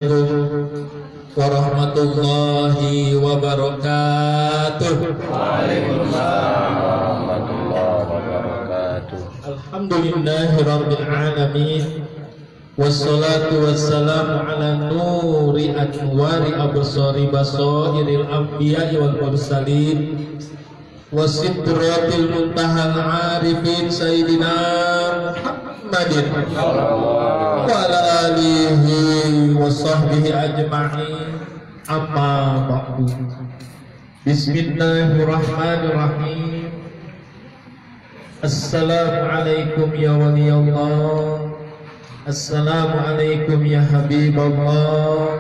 warahmatullahi wabarakatuh. Waalaikumsalam warahmatullahi wabarakatuh. Alhamdulillahirabbil alamin. Wassalatu wassalamu ala nuri anwari absari basairil anbiya'i wal mursalin wasidratil muntahal arifin sayyidina Muhammadin wa ala alihi wa sahbihi ajma'in, amma ba'du. Bismillahirrahmanirrahim. Assalamualaikum ya waliyallah, assalamualaikum ya habiballah,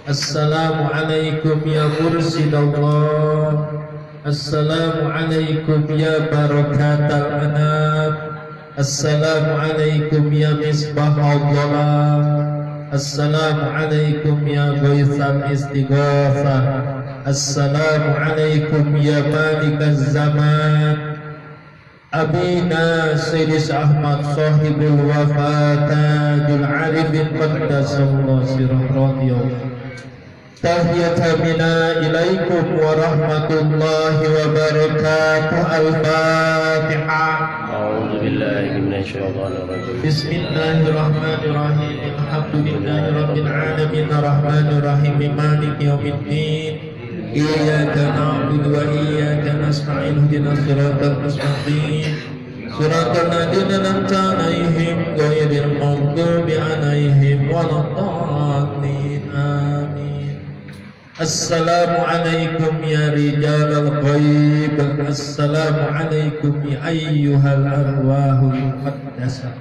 assalamualaikum ya mursidallah, assalamualaikum ya barakatal anam, assalamualaikum ya misbahal dhalam, assalamualaikum ya ghaithal istighatsah, assalamualaikum ya malikaz zaman. Abina Sayyidis Ahmad sahibul wafatajul arifin qaddasallahu sirah radiyallahu. Tahiyatan minna ilaikum wa rahmatullahi wa barakatuh. Al-Fatihah. A'udzu billahi minasy syaithanir rajim. Bismillahirrahmanirrahim. Alhamdulillahi rabbil alamin arrahmanir rahim maliki yaumiddin. Iyyaka na'budu wa iyyaka nasta'in ihdinas siratal mustaqim siratal ladzina an'amta 'alaihim ghairil maghdubi 'alaihim waladdallin. Amin. Assalamu alaikum ya rijalal ghaib, assalamu alaikum ya ayyuhal arwahul muqaddasah.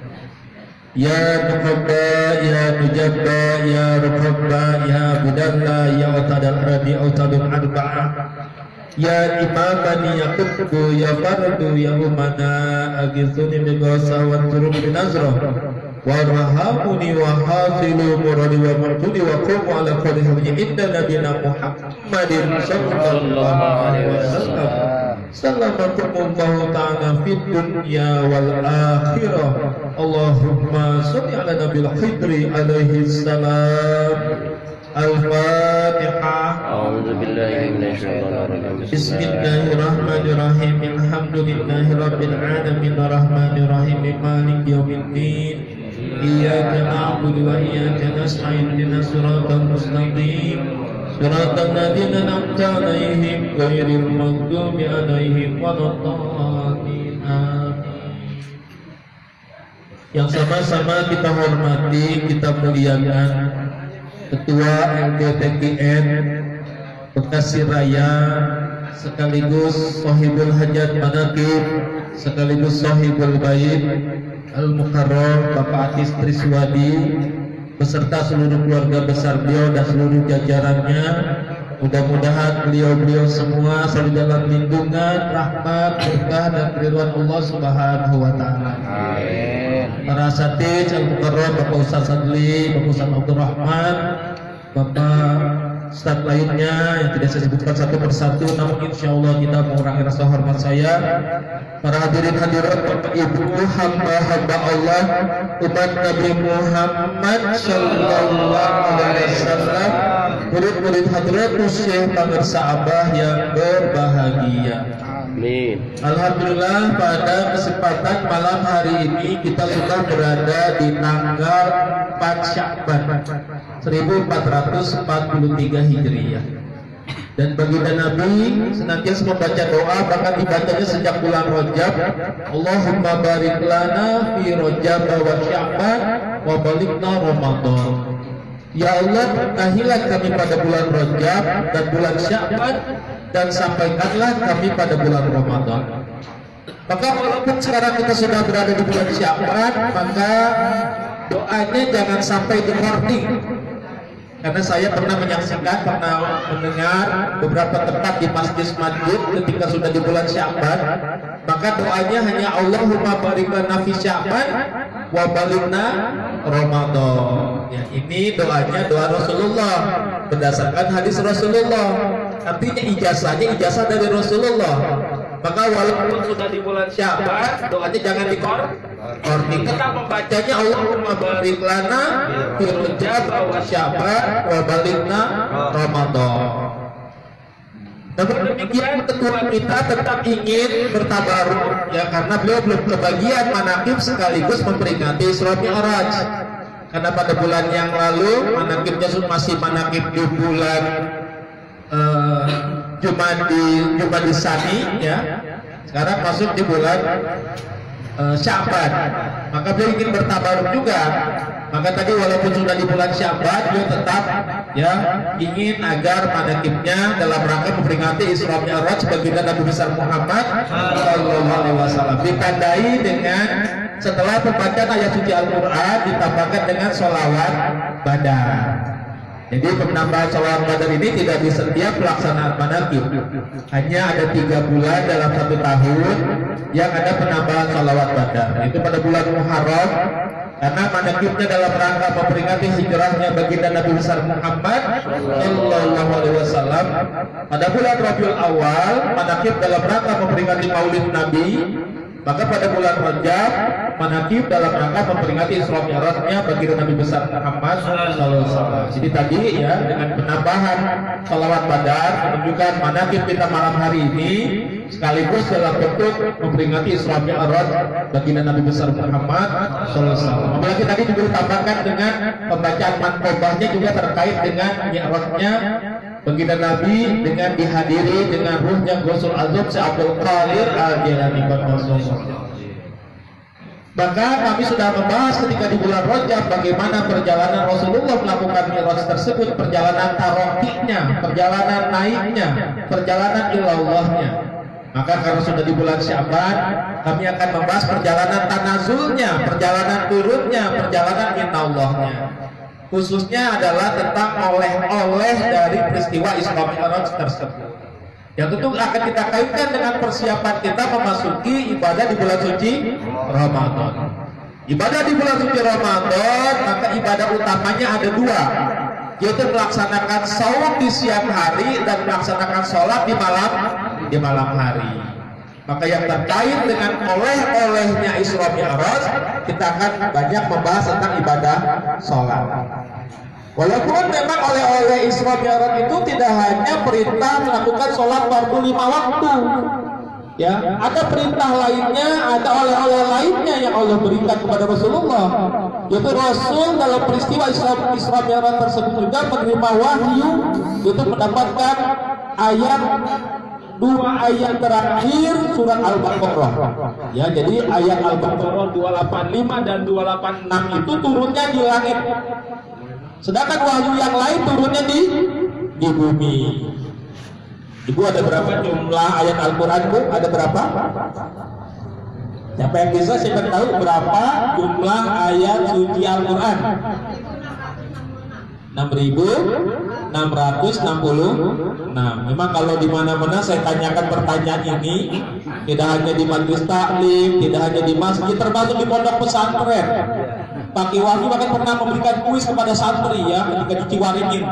Ya Muhabba, ya Mujabba, ya Rukhabba, ya Budalla, ya Utadal Rabi, Utadul Arba'ah, ya Imamani, ya Qutbu, ya Fardu, ya Umana, Agithuni bigasa wa turub binazrah, wa rahamuni wa hasilu muradi wa martuni wa qumu ala qadihani inda nabina Muhammadin sallallahu alaihi wasallam. Salamakumullahu ta'ala fid dunya wal akhirah. Allahumma sholli ala nabil khidri alaihi salam. Al-Fatihah. A'udzu billahi minasy syaithanir rajim. Bismillahirrahmanirrahim. Alhamdulillahi rabbil alamin arrahmanir rahim maliki yaumiddin. Iyyaka na'budu wa iyyaka nasta'in ihdinas siratal mustaqim siratal ladzina an'amta 'alaihim ghairil maghdubi 'alaihim waladdallin. Amin. Yang sama-sama kita hormati, kita muliakan Ketua LGTKN Bekasi Raya, sekaligus Sohibul Hajat Manaqib, sekaligus Sohibul Bait Al-Mukarram Bapak Atis Triswadi beserta seluruh keluarga besar beliau dan seluruh jajarannya. Mudah-mudahan beliau-beliau semua selalu dalam lindungan, rahmat, berkah dan ridwan Allah Subhanahu wa taala. Amin. Para asatidz Al-Mukarram, Bapak Ustaz Sadli, Bapak Ustaz Abdul Rahman, Bapak Ustaz lainnya yang tidak saya sebutkan satu persatu, namun insya Allah kita mengurangi rasa hormat saya. Para hadirin hadirat, Bapak Ibu, hamba-hamba Allah, umat Nabi Muhammad sallallahu alaihi wasallam, murid-murid hadratus Syekh Pamirsa Abah yang berbahagia. Amin. Alhamdulillah, pada kesempatan malam hari ini kita sudah berada di tanggal 4 Sya'ban 1443 Hijriah. Dan baginda Nabi senantiasa membaca doa, bahkan dibacanya sejak bulan Rajab. Allahumma barik lana fi Rajab wa Sya'ban wa balighna Ramadan. Ya Allah, berkahilah kami pada bulan Rajab dan bulan Sya'ban, dan sampaikanlah kami pada bulan Ramadan. Maka walaupun sekarang kita sudah berada di bulan Sya'ban, maka doanya jangan sampai di-hoarding. Karena saya pernah menyaksikan, pernah mendengar beberapa tempat di masjid-masjid ketika sudah di bulan Sya'ban, maka doanya hanya Allahumma barik lana fi Sya'ban wa balighna Ramadan. Ya, ini doanya doa Rasulullah berdasarkan hadis Rasulullah. Artinya ijazahnya ijazah dari Rasulullah. Maka walaupun sudah di bulan Sya'ban, doanya jangan dikorting. Tetap membacanya Allahumma barik lana fi Rajab wa Sya'ban wa balighna Ramadan. Namun demikian ketua kita tetap ingin bertabaruk ya, karena beliau belum kebagian manaqib sekaligus memperingati Isra Mi'raj. Karena pada bulan yang lalu manaqibnya masih manaqib di bulan Jumadi Tsani ya. Sekarang masuk di bulan Sya'ban. Maka beliau ingin bertabaruk juga. Maka tadi walaupun sudah di bulan Sya'ban, beliau tetap ya ingin agar manaqibnya dalam rangka memperingati Isra Mi'raj baginda Nabi besar Muhammad sallallahu alaihi wasallam ditandai dengan setelah pembacaan ayat suci Al-Qur'an ditambahkan dengan sholawat badar. Jadi penambahan sholawat badar ini tidak di setiap pelaksanaan manaqib. Hanya ada 3 bulan dalam 1 tahun yang ada penambahan sholawat badar. Itu pada bulan Muharram, karena manaqibnya dalam rangka memperingati hijrahnya baginda Nabi besar Muhammad sallallahu alaihi wasallam. Pada bulan Rabiul Awal manaqib dalam rangka memperingati Maulid Nabi. Maka pada bulan Rajab manaqib dalam rangka memperingati Isra Mi'rajnya baginda Nabi besar Muhammad sallallahu alaihi wasallam. Jadi tadi ya dengan penambahan sholawat badar menunjukkan manaqib kita malam hari ini sekaligus dalam bentuk memperingati Isra Mi'raj baginda Nabi besar Muhammad sallallahu alaihi wasallam. Apalagi tadi juga ditambahkan dengan pembacaan manqobahnya juga terkait dengan Mi'rajnya baginda Nabi dengan dihadiri dengan ruhnya Ghusul Azam Syekh Abdul Qadir Al-Jilani. Maka kami sudah membahas ketika di bulan Rajab bagaimana perjalanan Rasulullah melakukan Mi'raj tersebut, perjalanan tarokinya, perjalanan naiknya, perjalanan ilallahnya. Maka karena sudah di bulan Sya'ban, kami akan membahas perjalanan tanazulnya, perjalanan turunnya, perjalanan minallahnya. Khususnya adalah tentang oleh-oleh dari peristiwa Isra Mi'raj tersebut. Yang tentu akan kita kaitkan dengan persiapan kita memasuki ibadah di bulan suci Ramadan. Ibadah di bulan suci Ramadan, maka ibadah utamanya ada 2, yaitu melaksanakan saum di siang hari dan melaksanakan sholat di malam hari. Maka yang terkait dengan oleh-olehnya Isra Mi'raj, kita akan banyak membahas tentang ibadah sholat. Walaupun memang oleh-oleh Isra Mi'raj itu tidak hanya perintah melakukan sholat fardu 5 waktu, ya, ada perintah lainnya, ada oleh-oleh lainnya yang Allah berikan kepada Rasulullah. Yaitu Rasul dalam peristiwa Isra Mi'raj tersebut juga menerima wahyu, yaitu mendapatkan 2 ayat terakhir surat Al-Baqarah. Ya, jadi ayat Al-Baqarah 285 dan 286 itu turunnya di langit. Sedangkan wahyu yang lain turunnya di bumi. Ibu ada berapa jumlah ayat Al-Quran, Bu? Ada berapa? Siapa yang bisa? Siapa tahu berapa jumlah ayat suci Al-Quran? 6.666. Memang kalau di mana-mana saya tanyakan pertanyaan ini, tidak hanya di majelis taklim, tidak hanya di masjid, termasuk di pondok pesantren. Pak Iwani bahkan pernah memberikan kuis kepada santri ya ketika di Ciwaringin.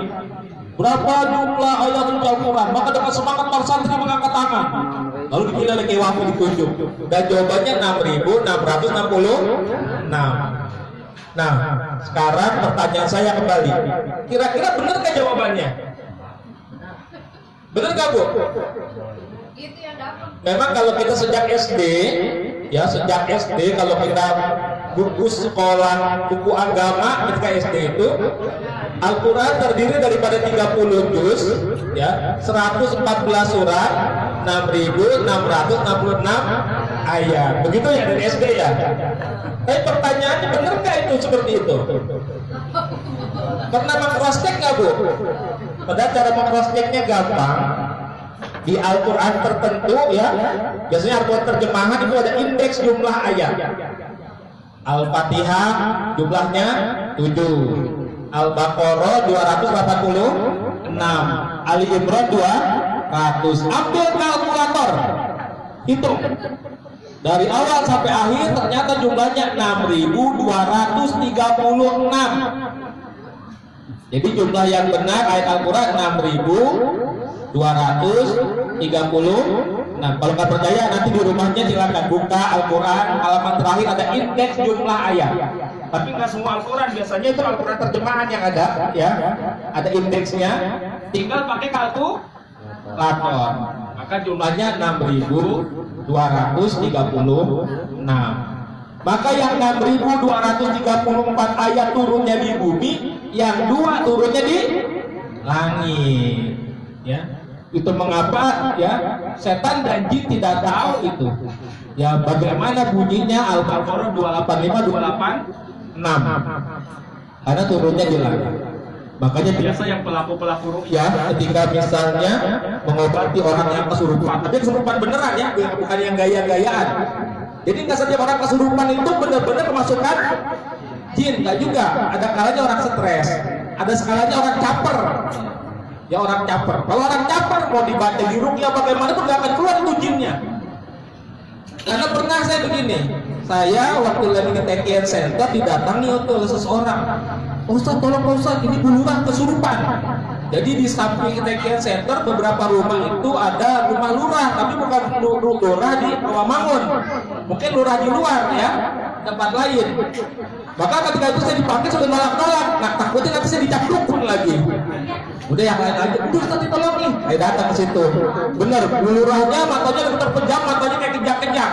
Berapa jumlah ayat suci Al-Quran? Maka dengan semangat para santri mengangkat tangan. Lalu dipilih oleh Iwani ditunjuk. Dan jawabannya 6.666. Nah, sekarang pertanyaan saya kembali. Kira-kira benar nggak jawabannya? Benar nggak, Bu? Memang kalau kita sejak SD, ya sejak SD kalau kita buku sekolah, buku agama ketika SD itu Al-Quran terdiri daripada 30 juz, ya, 114 surat, 6.666 ayat. Begitu ya dari SD ya. Tapi pertanyaannya benar nggak itu seperti itu? Pernah meng-cross check nggak, Bu? Padahal cara meng-cross checknya gampang. Di Al-Quran tertentu ya, biasanya Al-Quran terjemahan itu ada indeks jumlah ayat. Al-Fatihah jumlahnya 7, Al-Baqarah 286, Ali Imran 200. Ambil kalkulator, hitung dari awal sampai akhir, ternyata jumlahnya 6.236. Jadi jumlah yang benar ayat Al-Quran 6.236. Nah, kalau nggak percaya nanti di rumahnya silakan buka Al-Quran, halaman terakhir ada indeks jumlah ayat. Tapi nggak semua Al-Quran, biasanya itu Al-Quran terjemahan yang ada, ya, ada indeksnya. Tinggal pakai kalkulator. Maka jumlahnya 6.236. Maka yang 6.234 ayat turunnya di bumi, yang 2 turunnya di langit. Ya, itu mengapa ya setan dan jin tidak tahu itu. Ya, bagaimana bunyinya Al-Baqarah 285 286. Karena turunnya di langit. Makanya biasa yang pelaku-pelaku ruqyah ketika misalnya mengobati orang yang kesurupan, tapi kesurupan beneran ya, bukan yang gaya-gayaan. Jadi nggak setiap orang kesurupan itu benar-benar kemasukan jin, nggak juga. Ada kalanya orang stres, ada skalanya orang caper. Ya, orang caper. Kalau orang caper mau dibaca di ruqyah bagaimana tuh nggak akan keluar itu jinnya. Karena pernah saya begini, saya waktu lagi ke TKN Center didatangi oleh seseorang. Ustaz, tolong Pak Ustaz, ini Bu Lurah kesurupan. Jadi di samping TKN Center beberapa rumah itu ada rumah lurah, tapi bukan lurah di Rawamangun. Mungkin lurah di luar ya, tempat lain. Maka ketika itu saya dipanggil sudah nolak-nolak. Nah, takutnya nanti saya dicap dukun lagi. Udah yang lain aja, udah Ustaz ditolongin. Saya datang ke situ. Bener, lurahnya matanya terpejam, matanya kayak kejang-kejang.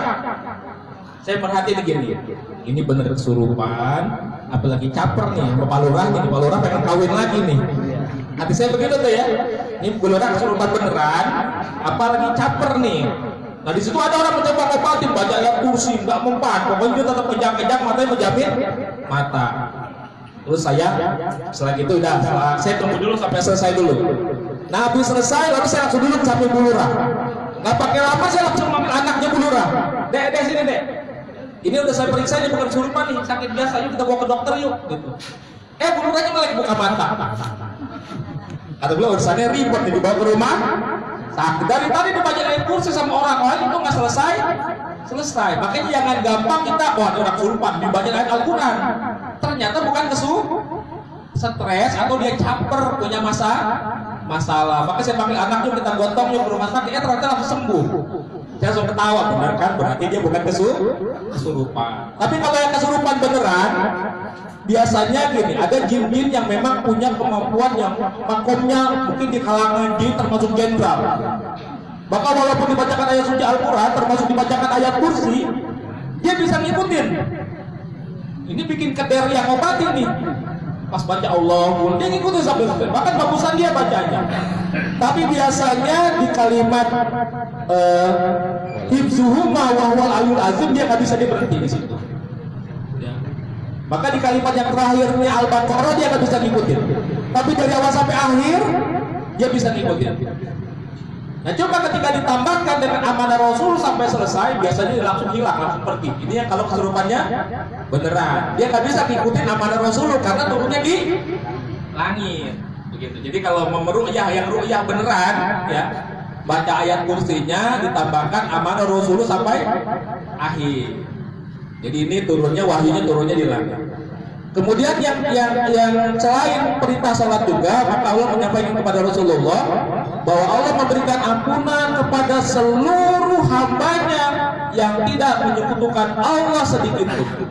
Saya perhatiin gini, ini bener kesurupan, apalagi caper nih, Bapak Lurahnya, Bapak Lurah pengen kawin lagi nih. Hati saya begitu tuh ya, ini Bu Lurah kesurupan beneran, apalagi caper nih. Nah di situ ada orang mencoba ngobatin, baca ayat kursi, nggak mempan, pokoknya dia tetap kejang-kejang, matanya menjamin mata. Terus saya, setelah itu udah, saya tunggu dulu sampai selesai dulu. Nah habis selesai, lalu saya langsung duduk sampai Bu Lurah. Nggak pakai lama, saya langsung manggil anaknya Bu Lurah. Dek, sini dek. Ini udah saya periksa, ini bukan kesurupan nih, sakit biasa, yuk kita bawa ke dokter yuk. Gitu. Bu Lurahnya malah buka mata. Kata beliau urusannya ribet nih, dibawa ke rumah. Sakit. Dari tadi dibaca ayat kursi sama orang lain itu nggak selesai. Makanya jangan gampang kita, wah orang kesurupan, dibaca ayat Al-Quran. Ternyata bukan stres atau dia caper punya masalah. Maka saya panggil anak yuk kita gotong yuk ke rumah sakit, ternyata langsung sembuh. Saya langsung ketawa, benar kan? Berarti dia bukan kesurupan. Tapi kalau yang kesurupan beneran, biasanya gini, ada jin-jin yang memang punya kemampuan yang makomnya mungkin di kalangan jin termasuk jenderal. Maka walaupun dibacakan ayat suci Al-Quran, termasuk dibacakan ayat kursi, dia bisa ngikutin. Ini bikin keder yang ngobatin nih. Pas baca Allah, dia ngikutin sampai selesai. Bahkan bagusan dia bacanya. Tapi biasanya di kalimat hibzuhuma wa huwal aliyul azim dia nggak bisa berhenti di situ. Ya. Maka di kalimat yang terakhirnya Al-Baqarah dia nggak bisa ngikutin. Tapi dari awal sampai akhir dia bisa ngikutin. Nah coba ketika ditambahkan dengan amanah Rasul sampai selesai, biasanya dia langsung hilang, langsung pergi. Ini yang kalau kesurupannya beneran, dia nggak bisa ngikutin amanah Rasul karena turunnya di langit. Begitu. Jadi kalau meruqyah yang ruqyah beneran, ya baca ayat kursinya ditambahkan amanah Rasul sampai akhir. Jadi ini turunnya wahyunya turunnya di langit. Kemudian yang selain perintah salat juga, maka Allah menyampaikan kepada Rasulullah bahwa Allah memberikan ampunan kepada seluruh hambanya yang tidak menyekutukan Allah sedikit pun.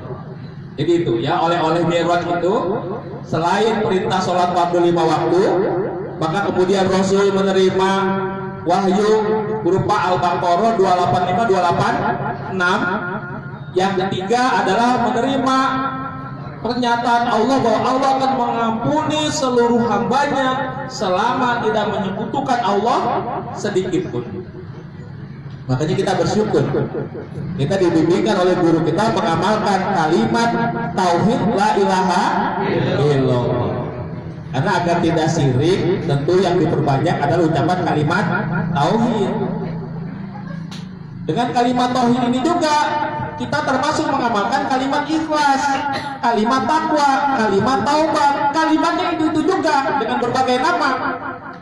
Jadi itu ya, oleh Mi'raj itu selain perintah salat fardu 5 waktu, maka kemudian Rasul menerima wahyu berupa Al-Baqarah 285 286. Yang ketiga adalah menerima pernyataan Allah bahwa Allah akan mengampuni seluruh hambanya selama tidak menyekutukan Allah sedikit pun. Makanya kita bersyukur kita dibimbingkan oleh guru kita mengamalkan kalimat tauhid la ilaha illallah. Karena agar tidak syirik, tentu yang diperbanyak adalah ucapan kalimat tauhid. Dengan kalimat tauhid ini juga kita termasuk mengamalkan kalimat ikhlas, kalimat takwa, kalimat taubat, kalimatnya itu juga dengan berbagai nama.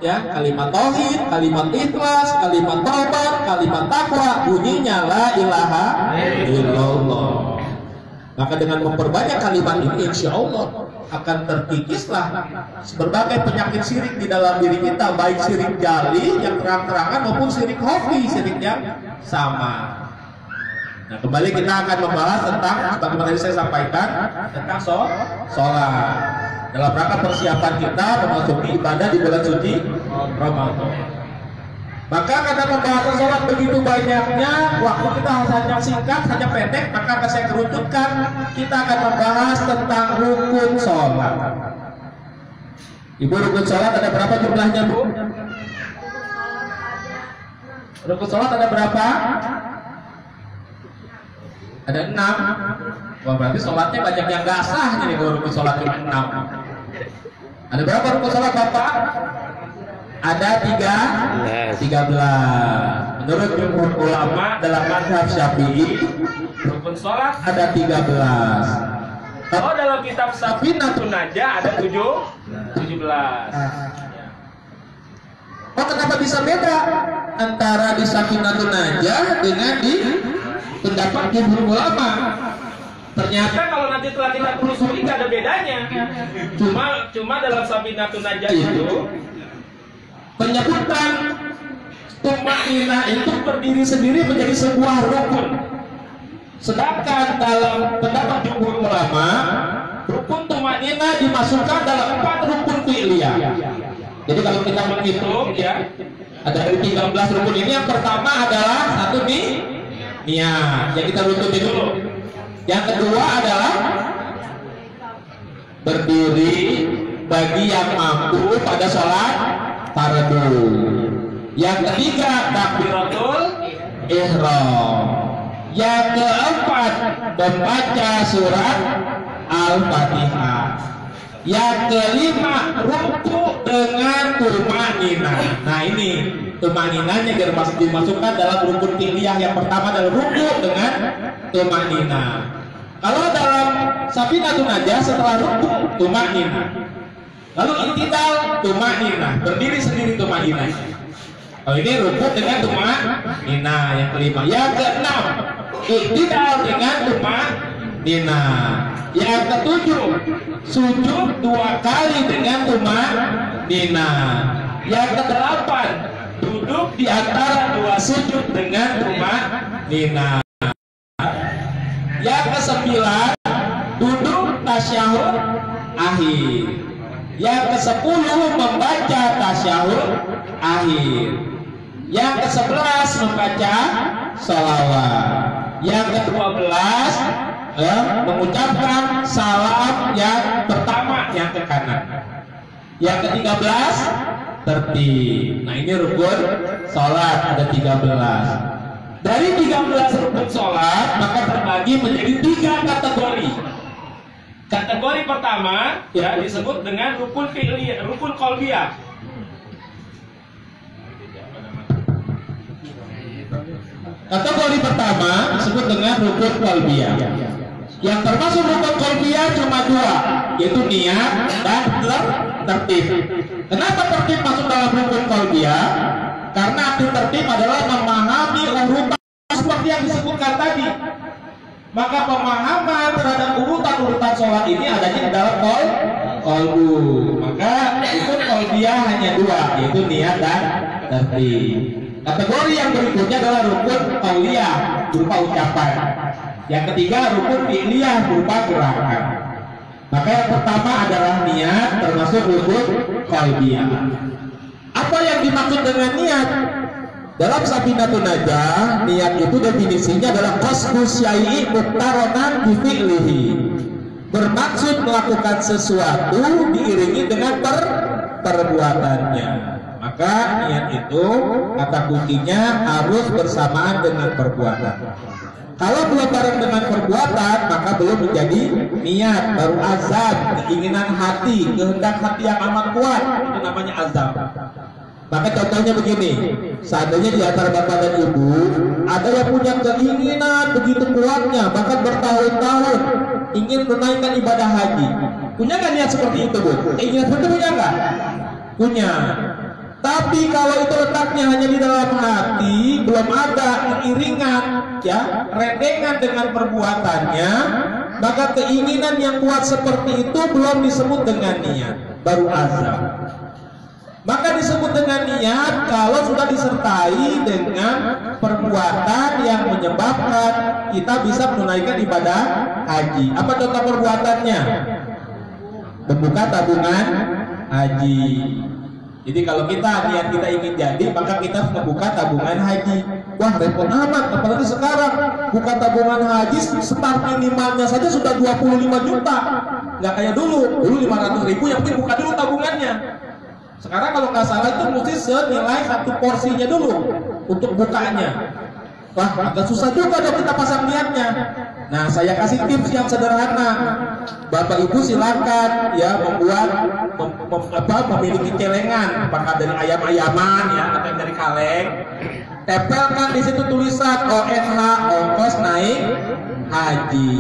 Ya, kalimat tauhid, kalimat ikhlas, kalimat taubat, kalimat takwa, bunyinya la ilaha illallah. Maka dengan memperbanyak kalimat ini, insya Allah akan terkikislah berbagai penyakit syirik di dalam diri kita, baik syirik jali yang terang-terangan maupun syirik khafi, syirik yang sama. Nah, kembali kita akan membahas tentang bagaimana tadi saya sampaikan tentang sholat dalam rangka persiapan kita memasuki ibadah di bulan suci Ramadan. Maka karena pembahasan sholat begitu banyaknya, waktu kita hanya singkat, hanya pendek, maka akan saya kerucutkan. Kita akan membahas tentang rukun sholat. Ibu, rukun sholat ada berapa jumlahnya, Bu? Rukun sholat ada berapa? Ada 6. Wah, berarti sholatnya banyak yang gak sah nih kalau rukun sholat cuma 6. Ada berapa rukun sholat, Bapak? Ada 13. Menurut jumhur ulama dalam mazhab Syafi'i, rukun sholat ada 13. Kalau dalam kitab Safinatun Najah ada 17. Oh, kenapa bisa beda antara di Safinatun Najah dengan di pendapat jumhur ulama? Ternyata kalau nanti setelah kita telusuri nggak ada bedanya. Cuma dalam Safinatun Najah itu penyebutan tumaninah itu berdiri sendiri menjadi sebuah rukun. Sedangkan dalam pendapat jumhur ulama, rukun tumaninah dimasukkan dalam 4 rukun fi'liyah. Jadi kalau kita menghitung ya, ada dari 13 rukun ini, yang pertama adalah satu niat, yang kita runtutin dulu. Yang kedua adalah berdiri bagi yang mampu pada sholat fardu. Yang ketiga takbiratul ihram. Yang keempat membaca surat Al-Fatihah. Yang kelima ruku dengan tumaninah. Nah, ini tumaninahnya biar dimasukkan dalam rukun fi'liyah. Yang pertama adalah ruku dengan tumaninah. Kalau dalam Safinatun Najah setelah ruku tumaninah, lalu i'tidal tumaninah, berdiri sendiri tumaninah. Kalau ini ruku dengan tumaninah yang kelima. Yang keenam i'tidal dengan tumaninah. Yang ketujuh sujud 2 kali dengan tumaninah. Yang kedelapan duduk di antara 2 sujud dengan tumaninah. Yang kesembilan duduk tasyahud akhir. Yang ke-10 membaca tasyahud akhir. Yang ke-11 membaca sholawat. Yang ke-12 mengucapkan salam yang pertama yang ke kanan. Yang ke-13 tertib. Nah, ini rukun sholat ada 13. Dari 13 rukun sholat maka terbagi menjadi 3 kategori. Kategori pertama ya disebut dengan rukun fi'liyah, rukun qalbiyah. Kategori pertama disebut dengan rukun qalbiyah. Yang termasuk rukun qalbiyah cuma 2, yaitu niat dan tertib. Kenapa tertib masuk dalam rukun qalbiyah? Karena arti tertib adalah memahami urutan seperti yang disebutkan tadi. Maka pemahaman terhadap urutan sholat ini adanya di dalam qalbu. Maka rukun qalbiyah hanya 2, yaitu niat dan tertib. Kategori yang berikutnya adalah rukun qauliyah berupa ucapan. Yang ketiga rukun fi'liyah berupa gerakan. Maka yang pertama adalah niat, termasuk rukun qalbiyah. Apa yang dimaksud dengan niat? Dalam Safinatun Najah, niat itu definisinya adalah qasdu syai'i muqtaronan bi fi'lihi. Bermaksud melakukan sesuatu diiringi dengan perbuatannya. Maka niat itu kata kuncinya harus bersamaan dengan perbuatan. Kalau belum bareng dengan perbuatan, maka belum menjadi niat, baru azam, keinginan hati, kehendak hati yang amat kuat, itu namanya azam. Maka contohnya begini, seandainya di antara bapak dan ibu ada yang punya keinginan begitu kuatnya, bahkan bertahun-tahun ingin menunaikan ibadah haji, punya nggak niat seperti itu, Bu? Keinginan seperti itu punya nggak? Punya. Tapi kalau itu letaknya hanya di dalam hati, belum ada iringan, ya, rendengan dengan perbuatannya, maka keinginan yang kuat seperti itu belum disebut dengan niat, baru azam. Maka disebut dengan niat kalau sudah disertai dengan perbuatan yang menyebabkan kita bisa menunaikan ibadah haji. Apa contoh perbuatannya? Membuka tabungan haji. Jadi kalau niat kita ingin jadi, maka kita harus membuka tabungan haji. Wah, repot amat, apalagi sekarang buka tabungan haji start minimalnya saja sudah 25 juta. Nggak kayak dulu 500.000 yang penting buka dulu tabungannya. Sekarang kalau nggak salah itu mesti senilai 1 porsinya dulu untuk bukanya. Wah, agak susah juga dong kita pasang niatnya. Nah, saya kasih tips yang sederhana. Bapak Ibu silakan ya memiliki celengan, apakah dari ayam-ayaman ya atau dari kaleng. Tempelkan di situ tulisan ONH, ongkos naik haji.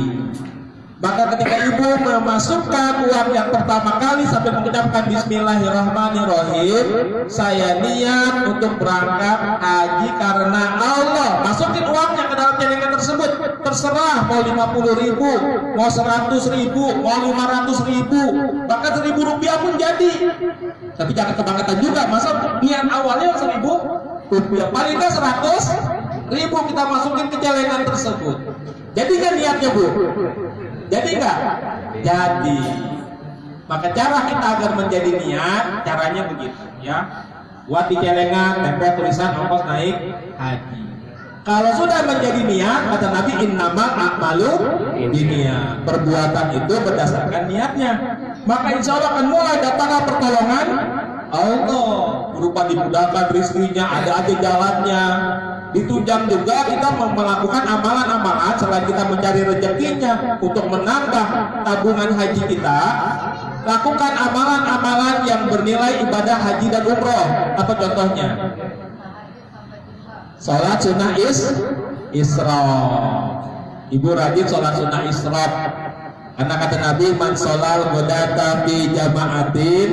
Maka ketika ibu memasukkan uang yang pertama kali sampai mengucapkan Bismillahirrahmanirrahim, saya niat untuk berangkat haji karena Allah. Masukin uangnya ke dalam celengan tersebut. Terserah mau 50.000, mau 100.000, mau 500.000, bahkan 1.000 rupiah pun jadi. Tapi jangan kebangetan juga. Masa niat awalnya 1.000 rupiah, paling nggak 100.000 kita masukin ke celengan tersebut. Jadi kan niatnya, Bu? Jadi enggak? Jadi. Maka cara kita agar menjadi niat, caranya begitu ya. Buat di celengan, tempel tulisan ongkos naik haji. Kalau sudah menjadi niat, kata Nabi, innamal a'malu binniyat. Perbuatan itu berdasarkan niatnya. Maka insya Allah akan mulai datanglah pertolongan Allah, berupa dimudahkan rezekinya, ada aja jalannya. Ditunjang juga kita melakukan amalan-amalan selain kita mencari rezekinya untuk menambah tabungan haji kita. Lakukan amalan-amalan yang bernilai ibadah haji dan umroh. Apa contohnya? Sholat sunnah isyraq. Ibu rajin sholat sunnah isyraq. Karena kata Nabi, man sholal ghadata fi jama'atin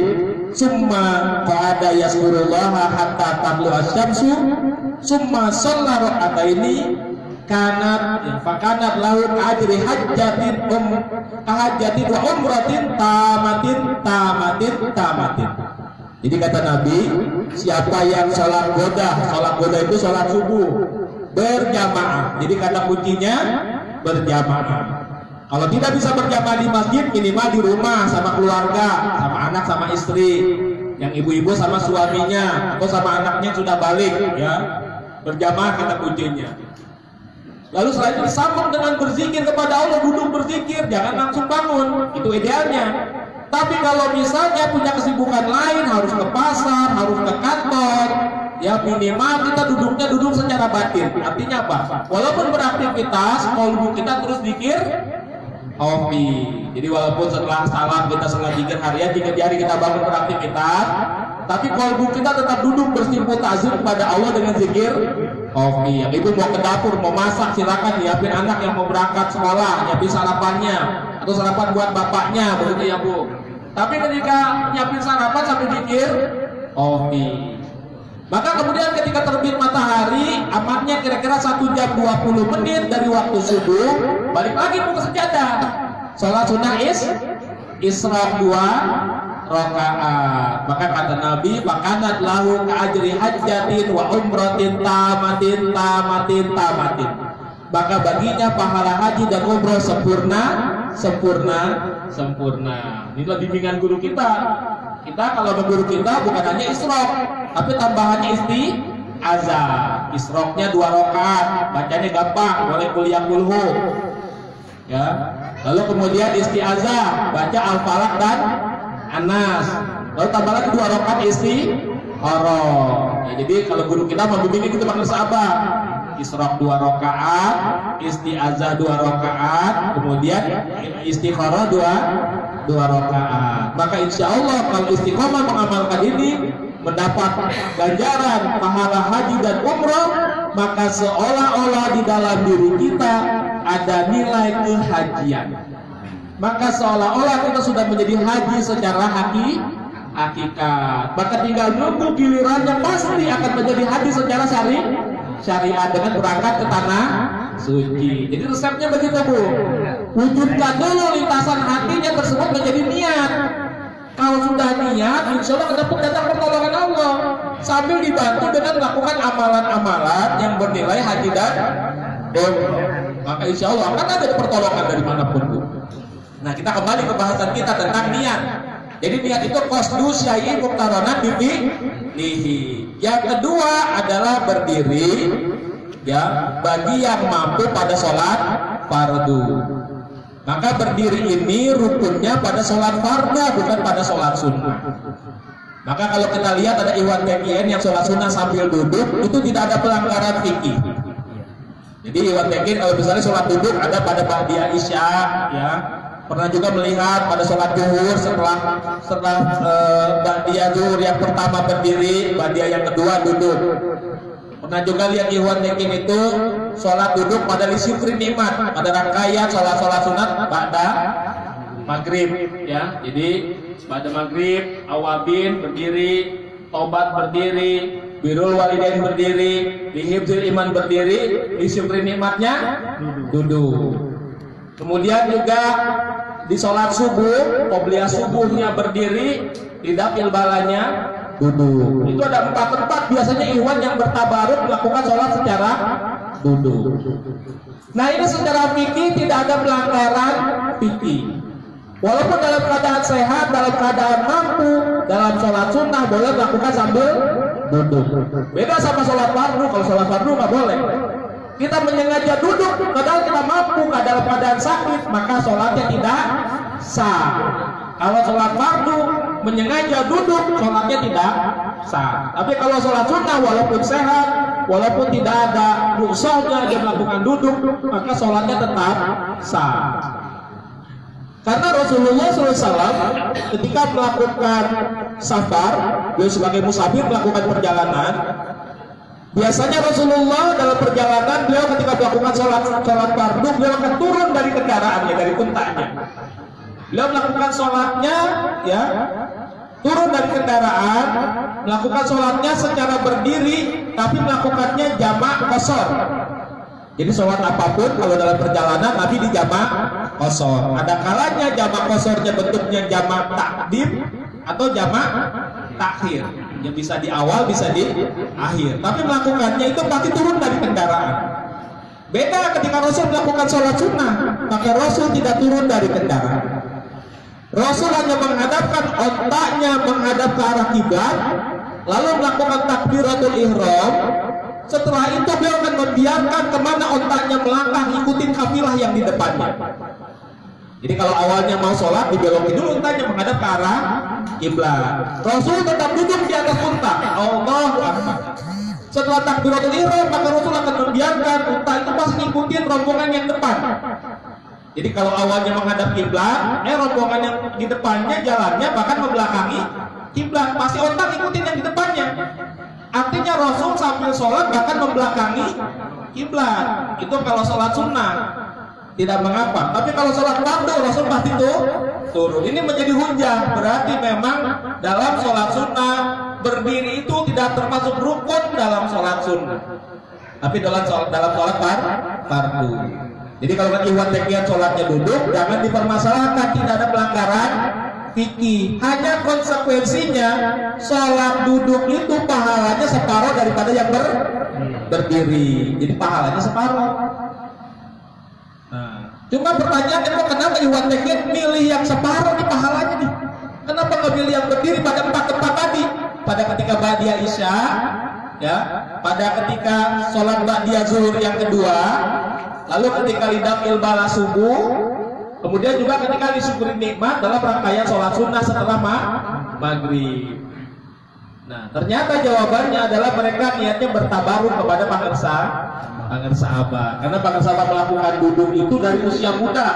summa qa'ada yazkurullaha hatta taqlu asy-syamsu summa shalla rak'ataini kanat fakanat lahu ajri hajjatin hajjatin wa umratin tamatin. Jadi kata Nabi, siapa yang sholat goda itu sholat subuh berjamaah. Jadi kata kuncinya berjamaah. Kalau tidak bisa berjamaah di masjid, minimal di rumah sama keluarga, sama anak, sama istri, yang ibu-ibu sama suaminya atau sama anaknya sudah balik ya. Berjamaah kata kuncinya. Lalu selain itu disambung dengan berzikir kepada Allah, duduk berzikir, jangan langsung bangun, itu idealnya. Tapi kalau misalnya punya kesibukan lain, harus ke pasar, harus ke kantor, ya minimal kita duduk secara batin. Artinya apa? Walaupun beraktivitas, kalau kita terus zikir hobi. Jadi walaupun setelah salam kita sengaja zikir harian, jika di hari kita bangun beraktivitas, tapi kolbu kita tetap duduk bersimpu ta'zim kepada Allah dengan zikir hobi. Yang ibu mau ke dapur, mau masak, silakan nyiapin anak yang mau berangkat sekolah, nyiapin sarapannya atau sarapan buat bapaknya, begitu ya Bu. Tapi ketika nyiapin sarapan sambil zikir hobi. Maka kemudian ketika terbit matahari, amatnya kira-kira 1 jam 20 menit dari waktu subuh, balik lagi mau ke sejadah. Sholat sunnah isyraq 2 rakaat. Maka kata Nabi, "Fakanat lahu ka'ajri hajjatin wa umratin tamatin." Maka baginya pahala haji dan umroh sempurna. Inilah bimbingan guru kita. Kita kalau berguru kita bukan hanya isyraq, tapi tambahannya isti'azah. Isyraqnya 2 rakaat, bacanya gampang, boleh kuliah kulhu. Ya. Lalu kemudian isti'azah, baca Al-Falaq dan An-Nas. Lalu tambah lagi 2 rakaat istikharah. Ya, jadi kalau guru kita membimbing kita panggil sahabat. Isyraq 2 rakaat, isti'azah 2 rakaat, kemudian istikharah 2 rakaat. Maka insya Allah kalau istiqomah mengamalkan ini, mendapat ganjaran pahala haji dan umroh, maka seolah-olah di dalam diri kita ada nilai kehajian. Maka seolah-olah kita sudah menjadi haji secara hakikat. Maka tinggal nunggu gilirannya, pasti akan menjadi haji secara syariat dengan berangkat ke tanah suci. Jadi resepnya begitu Bu. Wujudkan dulu lintasan hatinya tersebut menjadi niat. Kalau sudah niat, insya Allah datang pertolongan Allah. sambil dibantu dengan melakukan amalan-amalan yang bernilai haji dan umroh. Maka insya Allah akan ada pertolongan dari manapun Bu. Nah, kita kembali ke bahasan kita tentang niat. Jadi niat itu qasdu syai'in muqtaronan bihi. Yang kedua adalah berdiri ya bagi yang mampu pada sholat fardu. Maka berdiri ini rukunnya pada sholat fardu, bukan pada sholat sunnah. Maka kalau kita lihat ada Iwan TKN yang sholat sunnah sambil duduk, itu tidak ada pelanggaran fikih. Jadi Iwan TKN kalau misalnya sholat duduk ada pada ba'diyah isya, ya. Pernah juga melihat pada sholat zuhur setelah ba'diyah zuhur yang pertama berdiri, ba'diyah yang kedua duduk. Pernah juga lihat Iwan Tekin itu sholat duduk pada lisyukri nikmat, pada rangkaian sholat sunat pada maghrib, ya. Jadi pada maghrib awabin berdiri, tobat berdiri, birrul walidain berdiri, lihibzil iman berdiri, lisyukri nikmatnya duduk. Kemudian juga di sholat subuh, qobliyah subuhnya berdiri, lidafil balanya duduk. Itu ada 4 tempat biasanya Iwan yang bertabaruk melakukan sholat secara duduk. Nah, ini secara fikih tidak ada pelanggaran fikih. Walaupun dalam keadaan sehat, dalam keadaan mampu, dalam sholat sunnah boleh melakukan sambil duduk. Beda sama sholat fardu. Kalau sholat fardu nggak boleh. Kita menyengaja duduk, padahal kita mampu dalam keadaan sakit, maka sholatnya tidak sah. Kalau sholat fardu menyengaja duduk, sholatnya tidak sah. Tapi kalau sholat sunnah walaupun sehat, walaupun tidak ada rukhsahnya dia melakukan duduk, maka sholatnya tetap sah. Karena Rasulullah SAW ketika melakukan safar, beliau sebagai musafir melakukan perjalanan. Biasanya Rasulullah dalam perjalanan beliau ketika melakukan sholat fardu, beliau akan turun dari kendaraannya, dari untanya. Beliau melakukan sholatnya, ya, turun dari kendaraan, melakukan sholatnya secara berdiri, tapi melakukannya jamak qashar. Jadi sholat apapun kalau dalam perjalanan Nabi di jamak qashar. Ada kalanya jamak qasharnya bentuknya jamak takdim atau jamak takhir. Yang bisa di awal, bisa di akhir. Tapi melakukannya itu pasti turun dari kendaraan. Beda ketika Rasul melakukan sholat sunnah, maka Rasul tidak turun dari kendaraan. Rasul hanya menghadapkan otaknya menghadap ke arah kiblat, lalu melakukan takbiratul ihram. Setelah itu beliau akan membiarkan kemana otaknya melangkah, ikutin kafilah yang di depannya. Jadi kalau awalnya mau sholat, dibelokin dulu untanya menghadap ke arah kiblat. Rasul tetap duduk di atas unta. Allahu Akbar. Setelah takbiratul ihram, maka Rasul akan membiarkan unta itu pasti ngikutin rombongan yang depan. Jadi kalau awalnya menghadap kiblat, rombongan yang di depannya jalannya bahkan membelakangi kiblat, pasti unta ngikutin yang di depannya. Artinya Rasul sambil sholat bahkan membelakangi kiblat. Itu kalau sholat sunnah tidak mengapa, tapi kalau sholat fardu Rasul pasti turun. Ini menjadi hujah, berarti memang dalam sholat sunnah berdiri itu tidak termasuk rukun dalam sholat sunnah, tapi dalam sholat fardu. Jadi kalau Iwan Tekian sholatnya duduk, jangan dipermasalahkan, tidak ada pelanggaran fikih. Hanya konsekuensinya sholat duduk itu pahalanya separuh daripada yang berdiri. Jadi pahalanya separuh. Cuma pertanyaannya kok kenapa Iwan Tekin milih yang separuh di pahalanya nih? Kenapa nggak milih yang berdiri pada 4 tempat tadi? Pada ketika ba'diyah isya, ya, pada ketika sholat ba'diyah zuhur yang kedua, lalu ketika lidafil bala subuh, kemudian juga ketika disyukuri nikmat dalam rangkaian sholat sunnah setelah maghrib. Nah, ternyata jawabannya adalah mereka niatnya bertabaruk kepada pangeran sahabat. Karena pangeran sahabat melakukan duduk itu dari usia muda.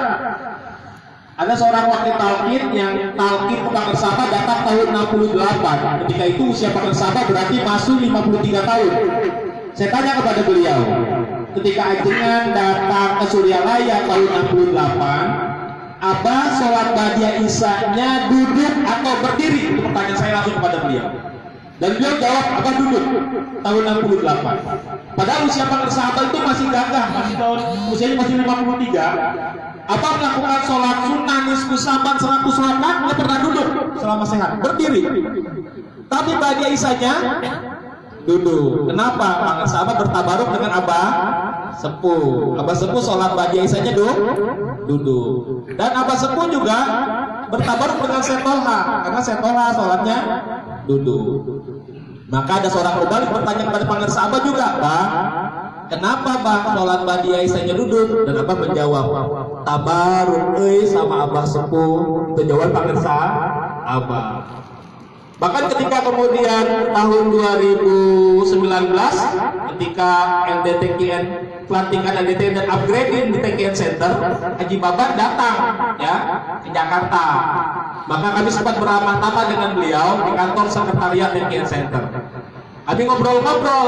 Ada seorang wakil talqin yang talqin ke pangeran sahabat datang tahun 68. Ketika itu usia pangeran sahabat berarti masuk 53 tahun. Saya tanya kepada beliau, ketika ajengan datang ke Suryalaya tahun 68, apa sholat ba'diyah isya-nya duduk atau berdiri? Itu pertanyaan saya langsung kepada beliau. Dan beliau jawab, apa duduk? Tahun 68. Padahal usia pangeran sahabat itu masih gagah, usianya masih 53. Apa melakukan sholat sunnah nisfu saban 100 rakaat nggak pernah duduk selama sehat, berdiri. Tapi ba'diyah isya-nya duduk. Kenapa? Para sahabat bertabaruk dengan Abah Sepuh. Abah Sepuh sholat ba'da isanya duduk. Dan Abah Sepuh juga bertabaruk dengan Setolha, karena Setolha sholatnya duduk. Maka ada seorang mubalik bertanya kepada para sahabat juga, Bang, kenapa Bang sholat ba'da isanya duduk? Dan Abah menjawab, tabaruk sama Abah Sepuh. Itu jawaban para sahabat. Bahkan ketika kemudian tahun 2019 ketika LDTKN pelantikan LDTKN dan upgrading di TKN Center, Haji Baban datang ya ke Jakarta. Maka kami sempat beramah tamah dengan beliau di kantor sekretariat TKN Center. Kami ngobrol-ngobrol,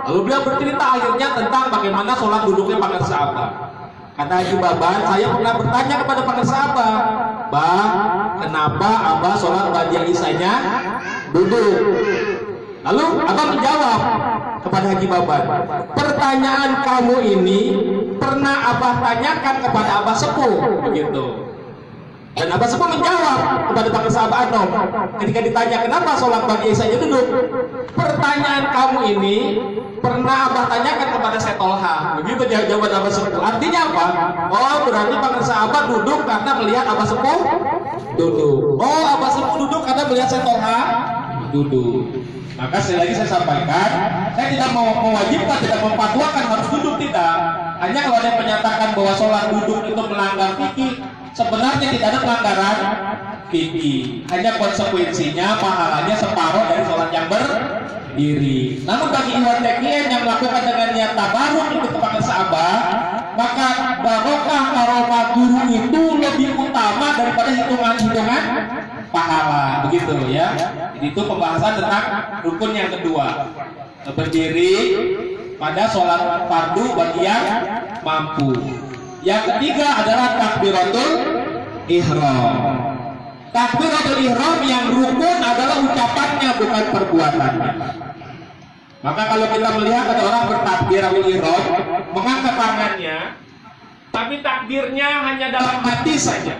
lalu beliau bercerita akhirnya tentang bagaimana sholat duduknya para sahabat. Kata Haji Baban, saya pernah bertanya kepada para sahabat, Bang, kenapa Abah sholat ba'da isanya duduk? Lalu Abah menjawab kepada Haji Baban, pertanyaan kamu ini pernah Abah tanyakan kepada Abah Sepuh, begitu. Dan Abah Sepuh menjawab kepada para sahabat Anom ketika ditanya kenapa sholat ba'da isanya duduk, pertanyaan kamu ini pernah Abah tanyakan kepada Setolha. Begitu jawaban Abah Sepuh. Artinya apa? Oh, berarti para sahabat duduk karena melihat Abah Sepuh duduk. Oh, Abah Sepuh duduk karena melihat Setolha duduk. Maka sekali lagi saya sampaikan, saya tidak mau mewajibkan, tidak memfatwakan harus duduk, tidak. Hanya kalau ada yang menyatakan bahwa sholat duduk itu melanggar fikih, sebenarnya tidak ada pelanggaran fikih. Hanya konsekuensinya pahalanya separuh dari sholat yang berdiri. Namun bagi ikhwan TKN yang melakukan dengan niat tabaruk itu kepada sahabat, maka barokah karomah guru itu lebih utama daripada hitungan-hitungan pahala, begitu ya. Jadi itu pembahasan tentang rukun yang kedua, berdiri pada sholat fardu bagi yang mampu. Yang ketiga adalah takbiratul ihram. Takbiratul ihram yang rukun adalah ucapannya, bukan perbuatannya. Maka kalau kita melihat ada orang bertakbiratul ihram, mengangkat tangannya, tapi takbirnya hanya dalam hati saja.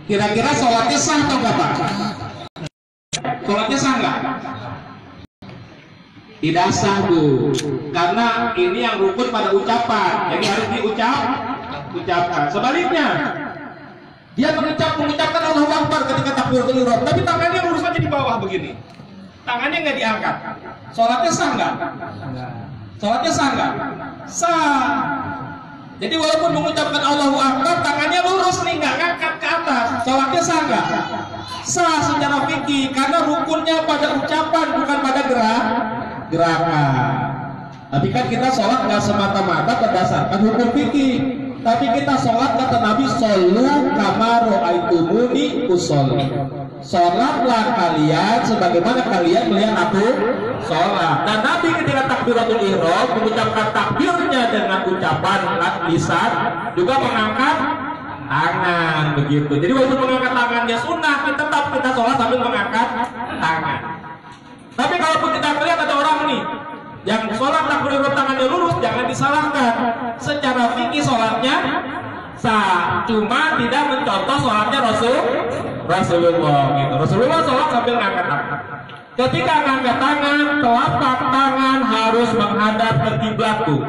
Kira-kira sholatnya sah atau enggak, Pak? Sholatnya sah enggak? Tidak sah, Bu. Karena ini yang rukun pada ucapan, jadi harus diucapkan. Sebaliknya, dia mengucapkan Allahu Akbar ketika takbiratul ihram, tapi tangannya lurus aja di bawah begini. Tangannya nggak diangkat. Sholatnya sah nggak? Sholatnya sah nggak? Sah. Jadi walaupun mengucapkan Allahu Akbar, tangannya lurus nih, nggak ngangkat ke atas. Sholatnya sah nggak? Sah secara fikih, karena rukunnya pada ucapan, bukan pada gerakan. Tapi kan kita sholat nggak semata-mata berdasarkan hukum fikih, tapi kita sholat kata Nabi, shollu kama ra'aitumuni usolli. Sholatlah kalian sebagaimana kalian melihat aku sholat. Dan Nabi ketika takbiratul ihram mengucapkan takbirnya dengan ucapan lisan, juga mengangkat tangan, begitu. Jadi walaupun mengangkat tangannya sunnah, tetap kita sholat sambil mengangkat tangan. Tapi kalaupun kita melihat ada orang nih yang sholat takbiratul ihram tangannya lurus, jangan disalahkan. Secara fikih sholatnya sah, cuma tidak mencontoh sholatnya Rasulullah gitu. Rasulullah sholat sambil ngangkat tangan. Ketika ngangkat tangan, telapak tangan harus menghadap ke kiblat tuh.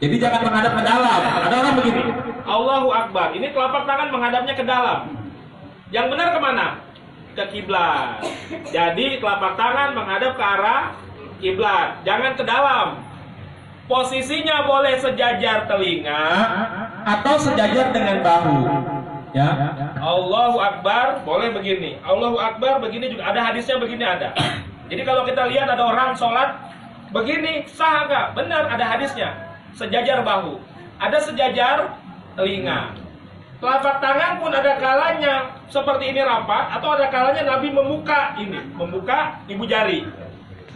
Jadi jangan menghadap ke dalam. Ada orang begini, Allahu Akbar, ini telapak tangan menghadapnya ke dalam. Yang benar kemana? Ke kiblat. Jadi telapak tangan menghadap ke arah kiblat, jangan ke dalam. Posisinya boleh sejajar telinga atau sejajar dengan bahu. Ya, Allahu Akbar boleh begini, Allahu Akbar begini juga, ada hadisnya begini ada. Jadi kalau kita lihat ada orang sholat begini, sah nggak? Benar, ada hadisnya. Sejajar bahu, ada sejajar telinga. Telapak tangan pun ada kalanya seperti ini rapat, atau ada kalanya Nabi membuka ibu jari.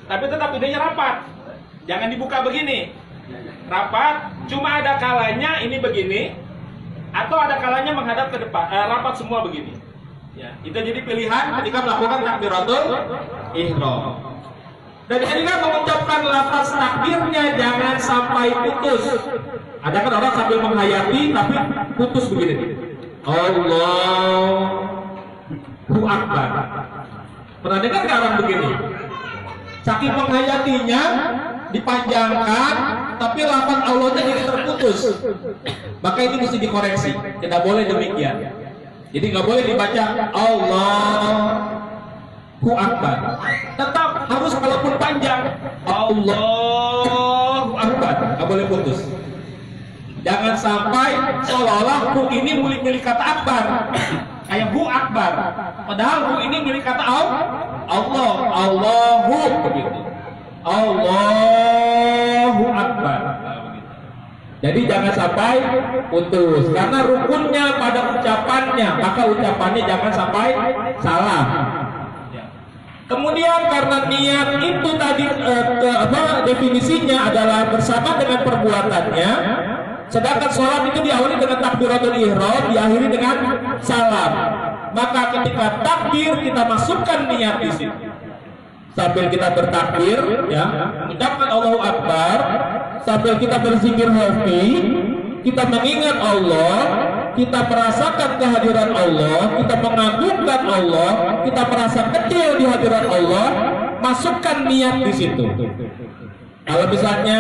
Tapi tetap idenya rapat, jangan dibuka begini, rapat. Cuma ada kalanya ini begini, atau ada kalanya menghadap ke depan, rapat semua begini. Ya, itu jadi pilihan ketika melakukan takbiratul ihram. Dan ketika mengucapkan lafaz takbirnya jangan sampai putus. Ada kan orang sambil menghayati tapi putus begini. Allahu Akbar. Pernah dengar nggak orang begini? Saking menghayatinya dipanjangkan, tapi lafaz Allahnya jadi terputus. Maka ini mesti dikoreksi. Tidak boleh demikian. Jadi nggak boleh dibaca Allahu Akbar. Tetap harus walaupun panjang Allahu Akbar, nggak boleh putus. Jangan sampai seolah-olah hu ini milik kata akbar, kayak hu akbar. Padahal hu ini milik kata Allah, Allahu begitu. Allahu Akbar. Jadi jangan sampai putus, karena rukunnya pada ucapannya, maka ucapannya jangan sampai salah. Kemudian karena niat itu tadi definisinya adalah bersama dengan perbuatannya, sedangkan sholat itu diawali dengan takbiratul ihram, diakhiri dengan salam. Maka ketika takbir kita masukkan niat di situ. Sambil kita bertakbir, ya, mengucapkan Allahu Akbar, sambil kita berzikir hafi, kita mengingat Allah, kita merasakan kehadiran Allah, kita mengagungkan Allah, kita merasa kecil di hadirat Allah, masukkan niat di situ. Kalau misalnya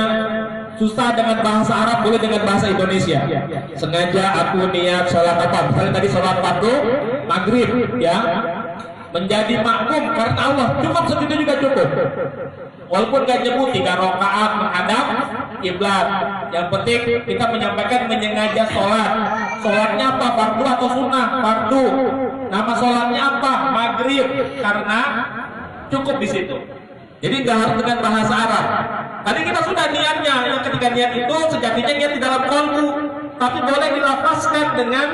susah dengan bahasa Arab, boleh dengan bahasa Indonesia. Sengaja aku niat sholat apa? Misalnya tadi sholat fardu maghrib, ya, menjadi makmum karena Allah, cukup segitu juga cukup. Walaupun gak nyebut 3 rakaat menghadap kiblat, yang penting kita menyampaikan menyengaja sholat. Sholatnya apa? Fardu atau sunnah? Fardu. Nama sholatnya apa? Maghrib, karena cukup di situ. Jadi nggak harus dengan bahasa Arab. Tadi kita sudah niatnya, yang ketika niat itu sejatinya niat di dalam qalbu, tapi boleh dilafazkan dengan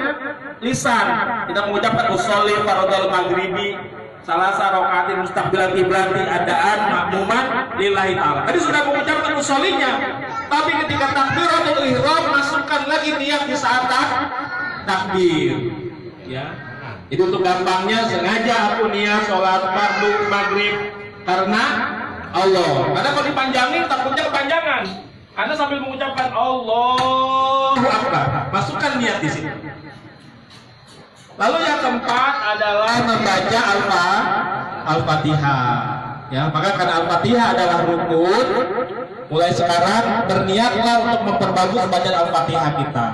lisan. Kita mengucapkan usolli faradhal maghribi salasa rakaatin mustaqbilan qiblati adaan makmuman lillahi ta'ala. Tadi sudah mengucapkan usollinya, tapi ketika takbiratul ihram masukkan lagi niat di saat takbir. Ya. Itu untuk gampangnya, sengaja aku niat sholat fardu maghrib karena Allah. Karena kalau dipanjangin takutnya kepanjangan. Karena sambil mengucapkan Allahu Akbar, masukkan niat di sini. Lalu yang keempat adalah membaca Al-Fatihah. Ya, maka karena Al-Fatihah adalah rukun, mulai sekarang berniatlah untuk memperbagus bacaan Al-Fatihah kita.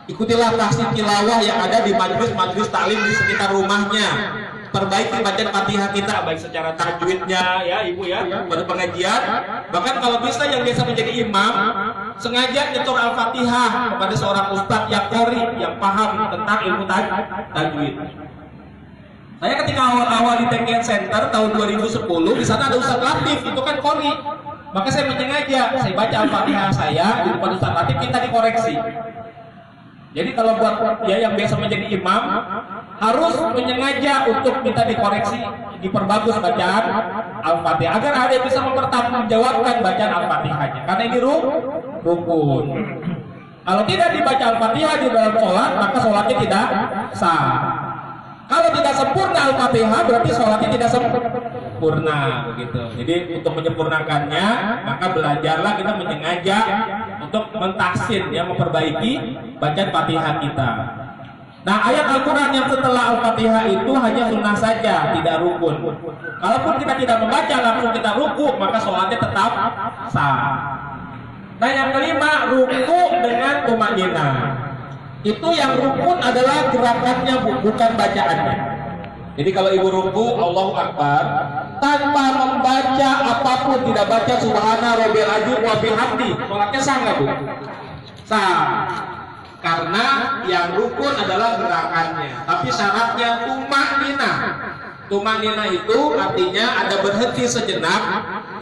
Ikutilah tahsin tilawah yang ada di majlis-majlis taklim di sekitar rumahnya. Perbaiki bacaan Fatihah kita, baik secara tajwidnya, ya Ibu ya, pada pengajian. Bahkan kalau bisa yang biasa menjadi imam, sengaja nyetor Al-Fatihah kepada seorang ustadz yang qori, yang paham tentang ilmu tajwid. Saya ketika awal-awal di Tengen Center tahun 2010, di sana ada Ustadz Latif, itu kan qori. Maka saya menyengaja, saya baca Al-Fatihah saya di depan Ustadz Latif, kita dikoreksi. Jadi kalau buat ya yang biasa menjadi imam, harus menyengaja untuk kita dikoreksi, diperbagus bacaan Al-Fatihah agar ada yang bisa mempertanggungjawabkan bacaan Al-Fatihahnya. Karena ini rukun. Kalau tidak dibaca Al-Fatihah di dalam sholat, maka sholatnya tidak sah. Kalau tidak sempurna Al-Fatihah, berarti sholatnya tidak sempurna, begitu. Jadi untuk menyempurnakannya, maka belajarlah kita menyengaja untuk mentaksin, ya, memperbaiki bacaan Fatihah kita. Nah, ayat Al-Quran yang setelah Al-Fatihah itu hanya sunnah saja, tidak rukun. Kalaupun kita tidak membaca langsung kita ruku, maka sholatnya tetap sah. Nah, yang kelima, ruku dengan tumaninah. Itu yang rukun adalah gerakannya, bukan bacaannya. Jadi kalau ibu ruku Allahu Akbar tanpa membaca apapun, tidak baca subhana rabbil azim wa bihamdi, sholatnya sah nggak Bu? Sah. Karena yang rukun adalah gerakannya, tapi syaratnya tumaninah. Tumaninah itu artinya ada berhenti sejenak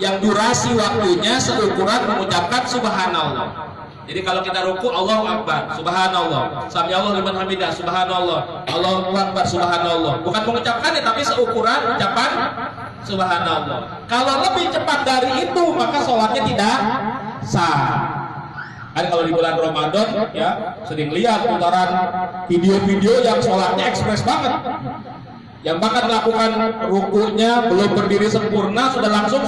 yang durasi waktunya seukuran mengucapkan subhanallah. Jadi kalau kita ruku Allahu Akbar, subhanallah, sami Allah liman hamidah, subhanallah, Allahu Akbar, subhanallah. Bukan mengucapkannya tapi seukuran ucapan subhanallah. Kalau lebih cepat dari itu maka sholatnya tidak sah. Kan kalau di bulan Ramadan ya sering lihat putaran video-video yang sholatnya ekspres banget, yang bahkan melakukan rukunya belum berdiri sempurna sudah langsung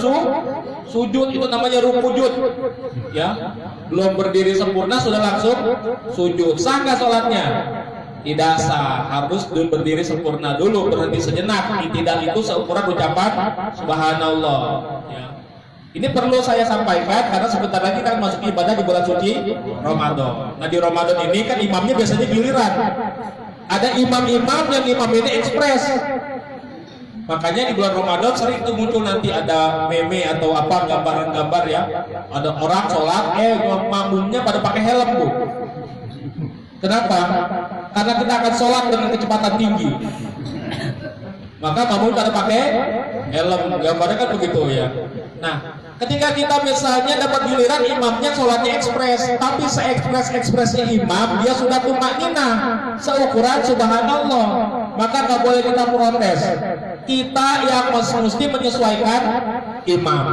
sujud, itu namanya rukujud, ya, belum berdiri sempurna sudah langsung sujud. Sah nggak sholatnya? tidak sah, harus berdiri sempurna dulu, berhenti sejenak. I'tidal itu seukuran ucapan subhanallah ya. Ini perlu saya sampaikan karena sebentar lagi kan masuk ibadah di bulan suci Ramadan. Nah di Ramadan ini kan imamnya biasanya giliran. Ada imam-imam yang imam ini ekspres. Makanya di bulan Ramadan sering itu muncul nanti ada meme atau apa gambaran-gambar ya. Ada orang sholat, makmumnya pada pakai helm bu. Kenapa? Karena kita akan sholat dengan kecepatan tinggi. Maka makmum pada pakai helm, gambarnya kan begitu ya. Nah, ketika kita misalnya dapat giliran imamnya sholatnya ekspres, tapi se-ekspres-ekspresnya imam, dia sudah tumakninah seukuran subhanallah, maka nggak boleh kita protes. Kita yang mesti menyesuaikan imam.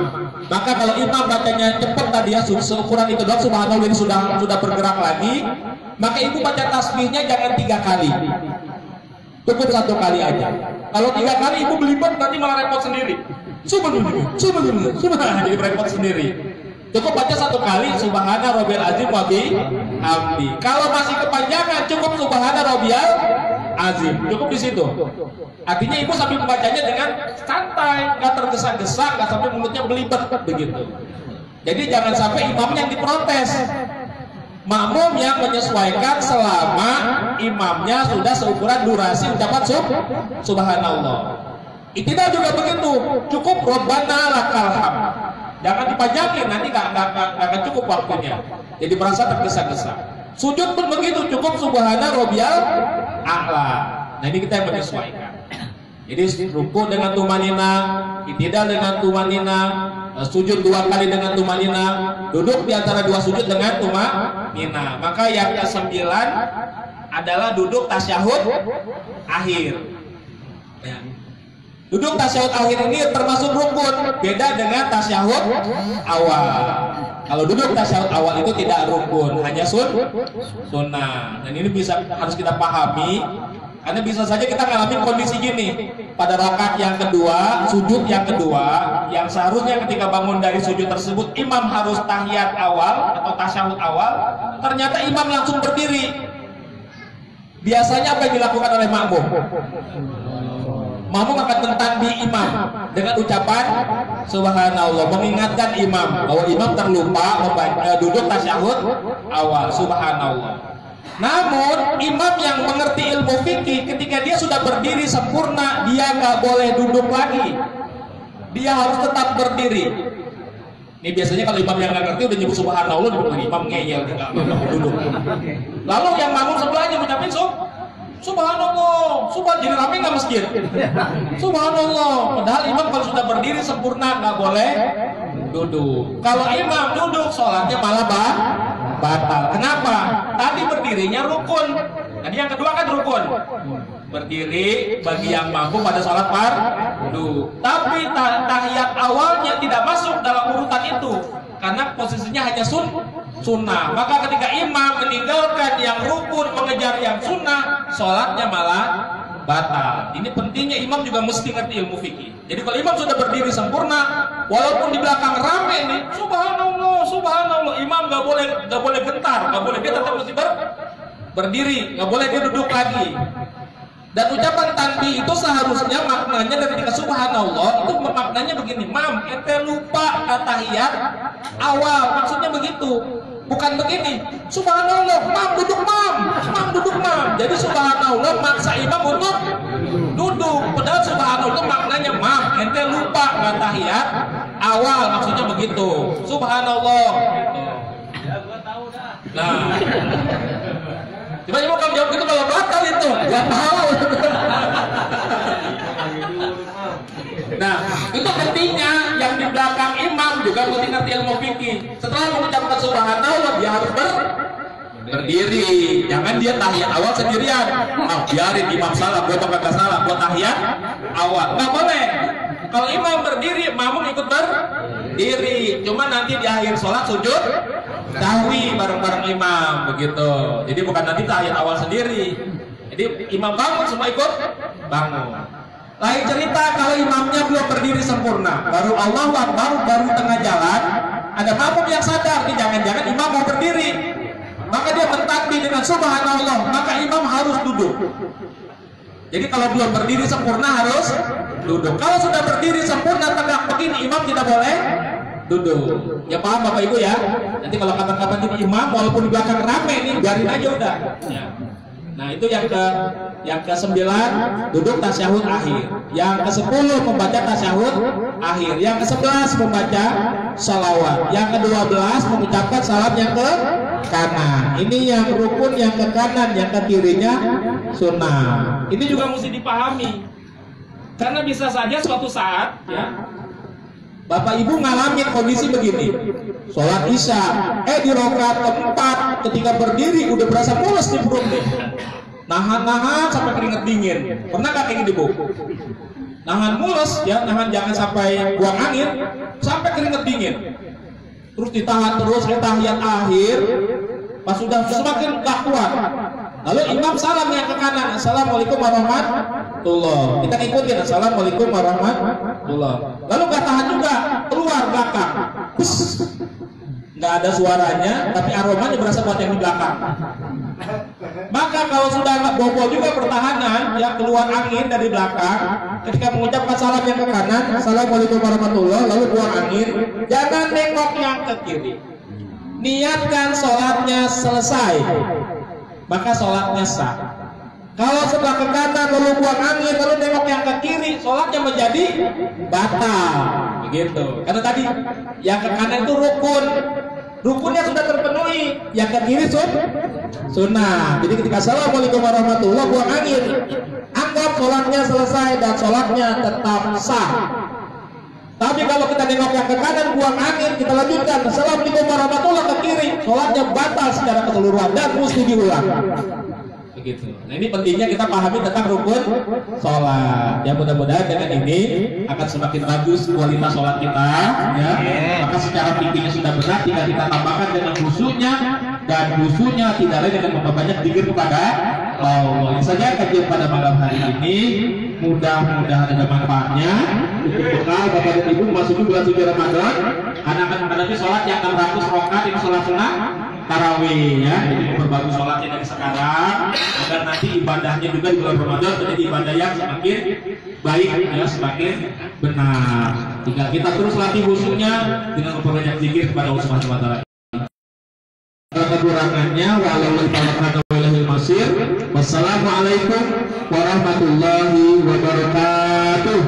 Maka kalau imam bacanya cepat tadi ya, seukuran itu doang subhanallah ini sudah bergerak lagi, maka ibu baca tasbihnya jangan 3 kali. Cukup 1 kali aja. Kalau 3 kali ibu belibet nanti malah repot sendiri. Subhanallah, jadi repot sendiri. Cukup baca 1 kali subhana rabbiyal azim wa bihamdi. Kalau masih kepanjangan cukup subhana rabbiyal azim. Cukup di situ. Artinya ibu sambil membacanya dengan santai, nggak tergesa-gesa, nggak sampai mulutnya belibet begitu. Jadi jangan sampai imamnya yang diprotes. Makmum yang menyesuaikan selama imamnya sudah seukuran durasi ucapan subhanallah. I'tidal juga begitu, cukup Rabbana lakal hamd. Jangan dipanjangin, nanti nggak akan cukup waktunya. Jadi merasa tergesa-gesa. Sujud pun begitu, cukup subhana rabbiyal a'la. Nah ini kita yang menyesuaikan. Jadi ruku dengan tumanina, i'tidal dengan tumanina, sujud 2 kali dengan tumanina, duduk di antara 2 sujud dengan tumanina. Maka yang ke-9 adalah duduk tasyahud akhir. Ya. Duduk tasyahud akhir ini termasuk rukun, beda dengan tasyahud awal. Kalau duduk tasyahud awal itu tidak rukun, hanya sunnah. Dan ini harus kita pahami. Karena bisa saja kita ngalamin kondisi gini, pada rakaat yang kedua, sujud yang kedua, yang seharusnya ketika bangun dari sujud tersebut imam harus tahiyat awal atau tasyahud awal, ternyata imam langsung berdiri. Biasanya apa yang dilakukan oleh makmum? Makmum akan mentandbi imam dengan ucapan subhanallah, mengingatkan imam bahwa imam terlupa duduk tasyahud awal, subhanallah. Namun imam yang mengerti ilmu fikih ketika dia sudah berdiri sempurna, dia nggak boleh duduk lagi, dia harus tetap berdiri. Ini biasanya kalau imam yang nggak ngerti udah nyebut subhanallah, imam ngeyel nggak duduk. Lalu yang makmum sebelahnya mengucapin subhanallah, jadi rame nggak masjid? Subhanallah. Padahal imam kalau sudah berdiri sempurna nggak boleh duduk. Kalau imam duduk, sholatnya malah batal. Kenapa? Tadi berdirinya rukun. Tadi yang kedua kan rukun. Berdiri bagi yang mampu pada sholat fardu. Tapi tahiyat awalnya tidak masuk dalam urutan itu. Karena posisinya hanya sunnah. Maka ketika imam meninggalkan yang rukun mengejar yang sunnah, sholatnya malah batal. Ini pentingnya imam juga mesti ngerti ilmu fikih. Jadi kalau imam sudah berdiri sempurna, walaupun di belakang rame nih, subhanallah, imam nggak boleh gentar, nggak boleh, dia tetap mesti berdiri, nggak boleh dia duduk lagi. Dan ucapan tanbih itu seharusnya maknanya dari ketika subhanallah itu maknanya begini, mam, ente lupa tahiyat awal, maksudnya begitu. Bukan begini, subhanallah, mam duduk mam. Jadi subhanallah maksa imam untuk duduk. Padahal subhanallah itu maknanya mam, ente lupa tahiyat awal, maksudnya begitu. Subhanallah. Nah, tiba-tiba kamu jawab gitu kalau batal itu, nggak tahu. Nah, itu pentingnya yang di belakang imam juga mesti ngerti ilmu fikih. Setelah mengucapkan subhanallah, dia harus berdiri. Jangan dia tahiyat awal sendirian. Biarin imam salah, gua bakal salah, gua tahiyat awal. Nggak boleh. Kalau imam berdiri, makmum ikut berdiri. Cuma nanti di akhir sholat sujud sahwi bareng-bareng imam begitu. Jadi bukan nanti tahiyat awal sendiri. Jadi imam bangun semua ikut bangun. Lain cerita kalau imamnya belum berdiri sempurna, baru Allahu Akbar, baru tengah jalan, ada makmum yang sadar nih jangan-jangan imam mau berdiri. maka dia bertakbir dengan subhanallah, maka imam harus duduk. Jadi kalau belum berdiri sempurna harus duduk. Kalau sudah berdiri sempurna tegak begini, imam tidak boleh duduk. Ya paham Bapak Ibu ya? Nanti kalau kapan-kapan jadi imam, walaupun di belakang rame nih, biarin aja udah. Ya. Nah itu yang ke-9 duduk tasyahud akhir. Yang ke-10 membaca tasyahud akhir. Yang ke-11 membaca salawat. Yang ke-12 mengucapkan salam yang ke kanan. Ini yang rukun yang ke kanan, yang ke kirinya sunnah. Ini juga mesti dipahami. Karena bisa saja suatu saat ya Bapak Ibu ngalamin kondisi begini. Sholat Isya, di rakaat keempat ketika berdiri udah berasa mules di perut nih. Nahan sampai keringet dingin. Pernah nggak kayak gini Bu? Nahan mules ya, nahan jangan sampai buang angin sampai keringet dingin. Terus ditahan terus tahiyat akhir. Pas sudah semakin gak kuat, lalu imam salam yang ke kanan, assalamualaikum warahmatullah. Kita ikutin assalamualaikum warahmatullah. Lalu gak tahan juga, keluar belakang. Nggak ada suaranya, tapi aromanya berasa buat yang di belakang. Maka kalau sudah nggak bobol juga pertahanan, ya keluar angin dari belakang, ketika mengucapkan salam yang ke kanan, assalamualaikum warahmatullah, lalu buang angin, jangan nengok yang ke kiri. Niatkan sholatnya selesai, maka sholatnya sah. Kalau setelah ke kanan lalu buang angin lalu nengok yang ke kiri, sholatnya menjadi batal. Begitu. Karena tadi yang ke kanan itu rukun, rukunnya sudah terpenuhi. Yang ke kiri sunnah. Jadi ketika assalamualaikum warahmatullah buang angin, anggap sholatnya selesai dan sholatnya tetap sah. Tapi kalau kita nengok yang ke kanan buang angin, kita lanjutkan assalamualaikum warahmatullah ke kiri, sholatnya batal secara keseluruhan dan mesti diulang. Begitu. Nah ini pentingnya kita pahami tentang rukun sholat. Ya mudah-mudahan dengan ini akan semakin bagus kualitas sholat kita. Ya. Maka secara fikihnya sudah benar, tinggal kita tambahkan dengan khusyuknya, dan khusyuknya tidak lain dengan memperbanyak zikir kepada Allah. Ini saja kajian pada malam hari ini. Mudah-mudahan ada manfaatnya untuk bekal Bapak dan Ibu memasuki bulan suci Ramadan. Anak-anak menghadapi sholat yang 600 rakaat ini sholat sunnah tarawih ya. Jadi memperbagus sholatnya dari sekarang agar nanti ibadahnya juga di bulan Ramadan menjadi ibadah yang semakin baik ya, semakin benar. Tinggal kita terus latih khusyuknya dengan memperbanyak zikir kepada Allah Subhanahu wa taala. Kekurangannya walau masir. Wassalamualaikum warahmatullahi wabarakatuh.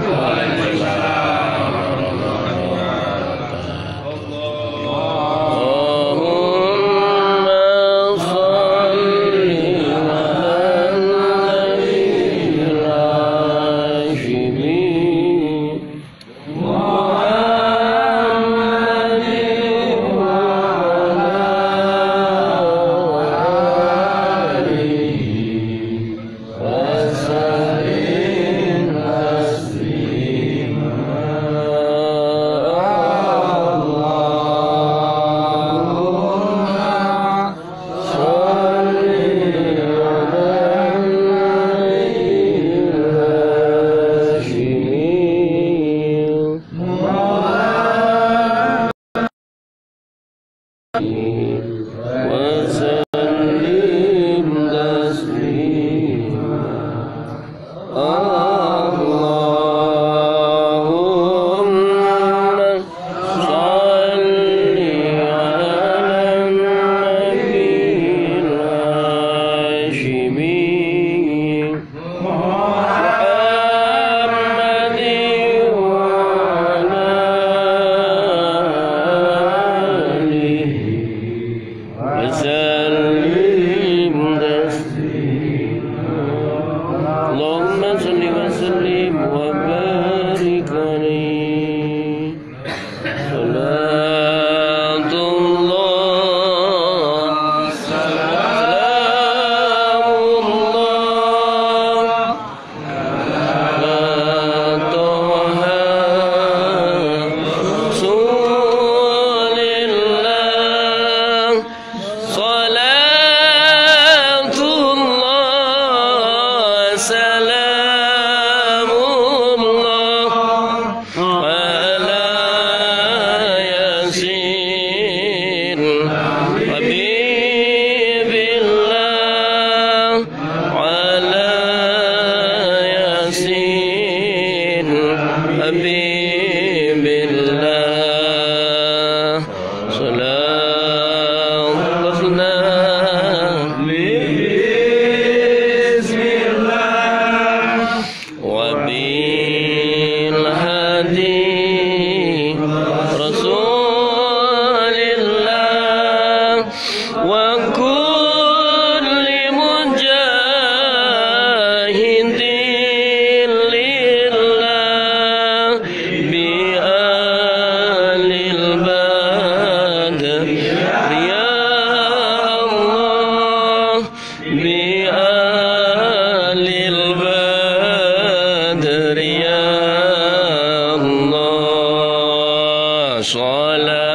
صلاة